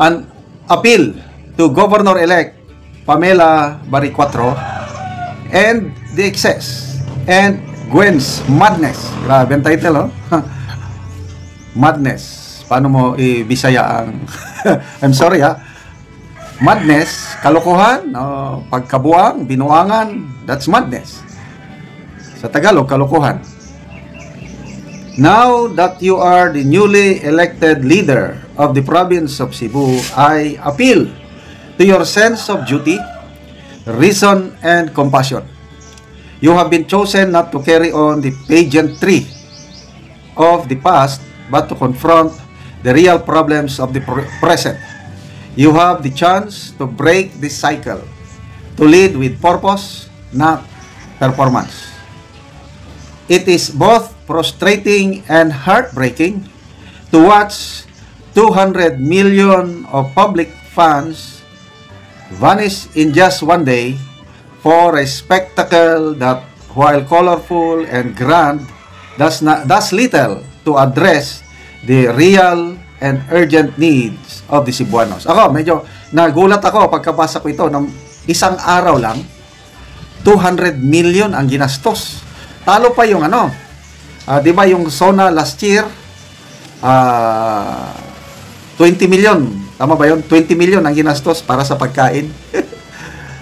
an appeal to Governor-elect Pamela Baricuatro and the excess and Gwen's madness. Grabe ang title, oh. Madness. Paano mo i-Bisaya ang I'm sorry, ha. Madness, kalokohan, pagkabuang, binuangan, that's madness. Sa Tagalog, kalokohan. Now that you are the newly elected leader of the province of Cebu, I appeal to your sense of duty, reason, and compassion. You have been chosen not to carry on the pageantry of the past, but to confront the real problems of the present. You have the chance to break this cycle, to lead with purpose, not performance. It is both frustrating and heartbreaking to watch 200 million of public funds vanish in just one day for a spectacle that, while colorful and grand, does little to address the real and urgent needs of the Cebuanos. Ako, medyo nagulat ako pagkabasa ko ito ng isang araw lang. 200 million ang ginastos. Talo pa yung di ba yung SONA last year, 20 million. Tama ba yun? 20 million ang ginastos para sa pagkain.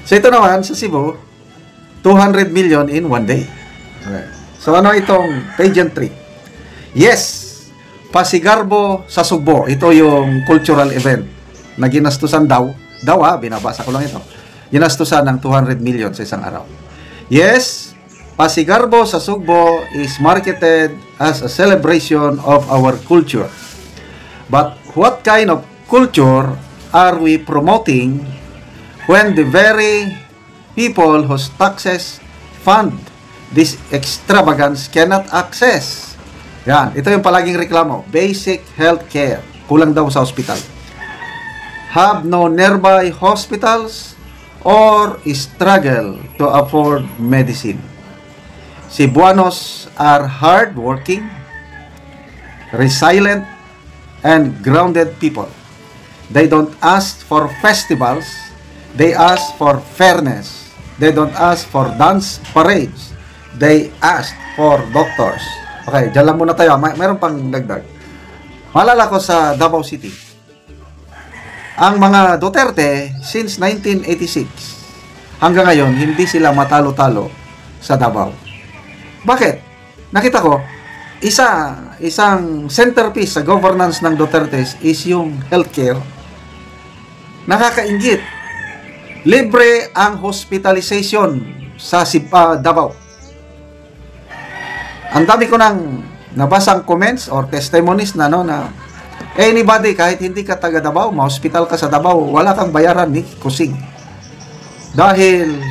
So ito naman sa Cebu, 200 million in one day. Okay. So ano itong pageantry? Yes, Pasigarbo sa Sugbo. Ito yung cultural event na ginastusan binabasa ko lang ito. Ginastusan ng 200 million sa isang araw. Yes, Pasigarbo sa Sugbo is marketed as a celebration of our culture. But what kind of culture are we promoting when the very people whose taxes fund this extravagance cannot access? Yan, ito yung palaging reklamo. Basic health care. Kulang daw sa hospital. Have no nearby hospitals or struggle to afford medicine. Cebuanos are hardworking, resilient, and grounded people. They don't ask for festivals. They ask for fairness. They don't ask for dance parades. They ask for doctors. Okay, dyan lang muna tayo. Mayroon pang dagdag. Malala ko sa Davao City. Ang mga Duterte, since 1986, hanggang ngayon, hindi sila matalo-talo sa Davao. Bakit? Nakita ko, isang centerpiece sa governance ng Duterte is yung healthcare. Nakakainggit. Libre ang hospitalization sa Davao. Ang dami ko nang nabasang comments or testimonies na anybody, kahit hindi ka taga Davao, ma-hospital ka sa Davao, wala kang bayaran ni kusing. Dahil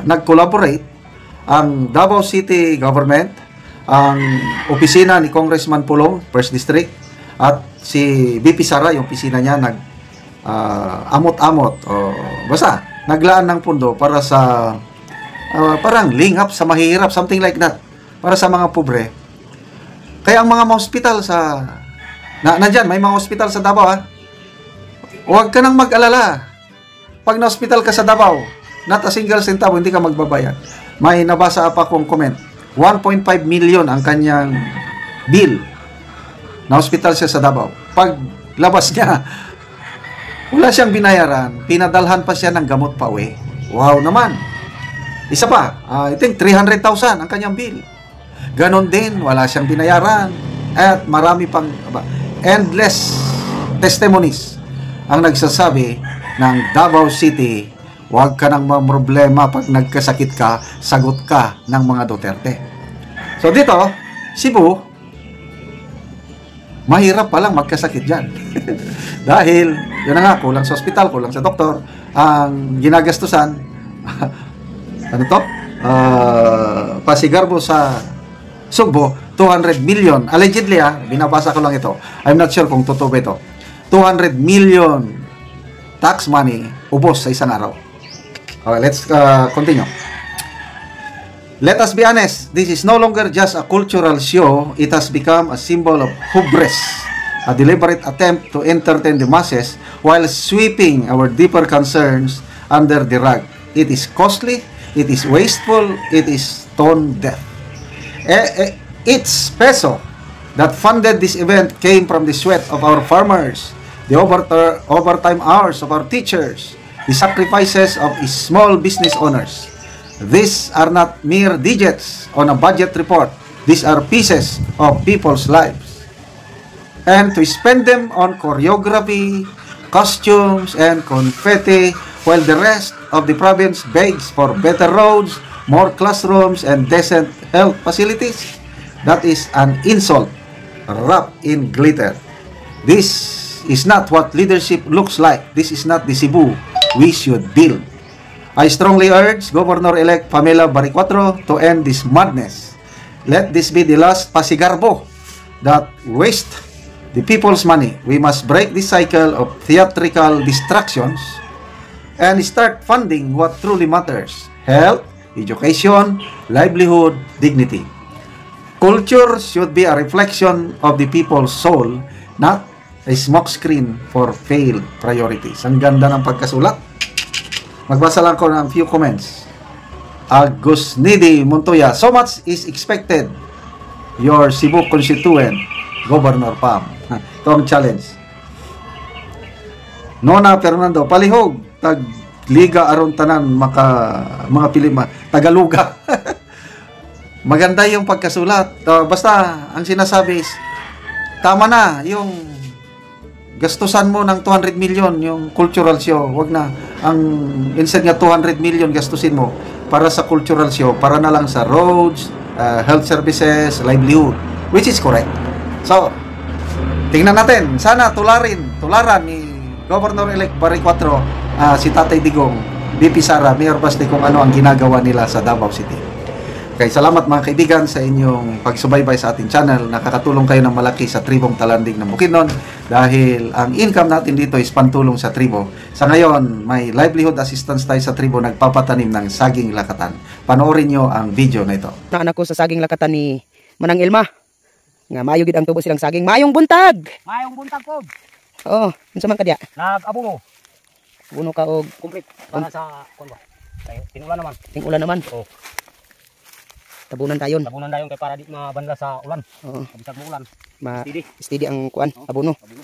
nag-collaborate ang Davao City Government, ang opisina ni Congressman Pulong, 1st District, at si BP Sara, yung opisina niya, amot-amot, basta, naglaan ng pundo para sa, parang lingap sa mahirap, something like that, para sa mga pobre. Kaya ang mga hospital nandyan, may mga hospital sa Davao, huwag ka nang mag-alala. Pag na-hospital ka sa Davao, not a single centavo, hindi ka magbabayad. May nabasa pa akong comment. 1.5 million ang kanyang bill. Na-hospital siya sa Davao. Pag labas niya, wala siyang binayaran. Pinadalhan pa siya ng gamot pa uwi. Wow naman. Isa pa, I think 300,000 ang kanyang bill. Ganon din, wala siyang binayaran. At marami pang endless testimonies ang nagsasabi ng Davao City, huwag ka nang problema pag nagkasakit ka, sagot ka ng mga Duterte. So dito, Cebu, mahirap palang magkasakit dyan. Dahil, yun na nga, kulang sa ospital, kulang sa doktor, ang ginagastusan, Pasigarbo sa Sugbo, 200 million. Allegedly, binabasa ko lang ito. I'm not sure kung totoo ba ito. 200 million tax money, ubos sa isang araw. Okay, let's continue. Let us be honest, this is no longer just a cultural show. It has become a symbol of hubris a deliberate attempt to entertain the masses while sweeping our deeper concerns under the rug. It is costly, it is wasteful, it is tone deaf. Each peso that funded this event came from the sweat of our farmers, the overtime hours of our teachers, the sacrifices of small business owners. These are not mere digits on a budget report. These are pieces of people's lives. And to spend them on choreography, costumes, and confetti, while the rest of the province begs for better roads, more classrooms, and decent health facilities, that is an insult wrapped in glitter. This is not what leadership looks like. This is not the Cebu we should build. I strongly urge Governor-elect Pamela Baricuatro to end this madness. Let this be the last pasigarbo that waste the people's money. We must break this cycle of theatrical distractions and start funding what truly matters: health, education, livelihood, dignity. Culture should be a reflection of the people's soul, not a smokescreen for failed priorities. Ang ganda ng pagkasulat. Magbasa lang ko ng few comments. Agusnidi Montoya, so much is expected. Your Cebu constituent, Governor Pam. Ito ang challenge. Nona Fernando, palihog, tagliga aron tanan mga Pilima, Tagaluga. Maganda yung pagkasulat. Basta, ang sinasabi is, tama na, yung gastusan mo ng 200 million yung cultural show. Wag na. Ang instead nga 200 million gastusin mo para sa cultural show, para na lang sa roads, health services, livelihood, which is correct. So, tingnan natin. Sana tularan ni Governor-elect Baricuatro, si Tatay Digong, BP Sara, Mayor Basti, kung ano ang ginagawa nila sa Davao City. Okay, salamat mga kaibigan sa inyong pagsubaybay sa ating channel. Nakakatulong kayo ng malaki sa tribong Talanding ng Bukidnon dahil ang income natin dito is pantulong sa tribo. Sa ngayon, may livelihood assistance tayo sa tribo, nagpapatanim ng saging lakatan. Panoorin nyo ang video na ito. Anak ko sa saging lakatan ni Manang Ilma. Nga mayo gid ang tubo silang saging. Mayong buntag! Mayong buntag ko! Oo, unsa man ka diya? Nag-abuno. Abuno ka og Complete. Para sa kuan ba? Tinulan naman. ting-ulan naman. Oo. Tabunan tayon. Tabunan dayon kay para di mabanla sa ulan. Oo. Bisag mo ulan. Steady. Steady ang kuan, abuno. Abuno.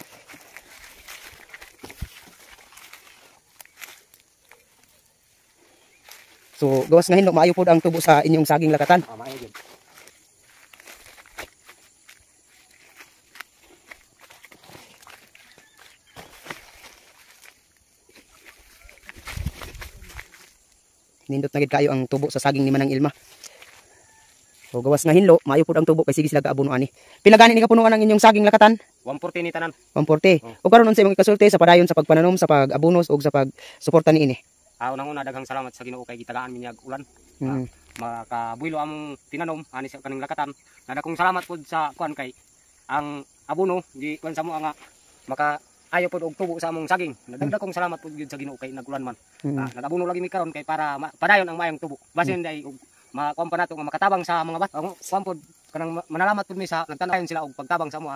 So, gawas nga hinlo maayo pod ang tubo sa inyong saging lakatan. Maayo gyud. Nindot na gid kayo ang tubo sa saging ni Manang Ilma. So, gawas nga hinlo maayo pod ang tubo kay sige sila kaabuno ani. Pila gani ni kapunuan ang inyong saging lakatan? 140 ni tanan. 140. O karon unsa imong ikasulti sa padayon sa pagpananom, sa pag-abunos ug sa pagsuporta niini? Unang-una daghang salamat sa Ginoo kay gitagaan minyag ulan. Mm. Makabuylo among tinanom ani sa kaning lakatan. Nadakong salamat pod sa kuan kay ang abono di kuan sa mo nga maka ayo pod og tubo sa among saging. Nadagdag kong salamat pod gyud sa Ginoo kay nagulan man. Nagabuno lagi mi karon kay para padayon ang mayong tubo. Basin day og makuan pa nato nga makatabang sa mga bata. Kuan pod kanang manalamat pod mi sa nagtanayon sila og pagtabang sa mo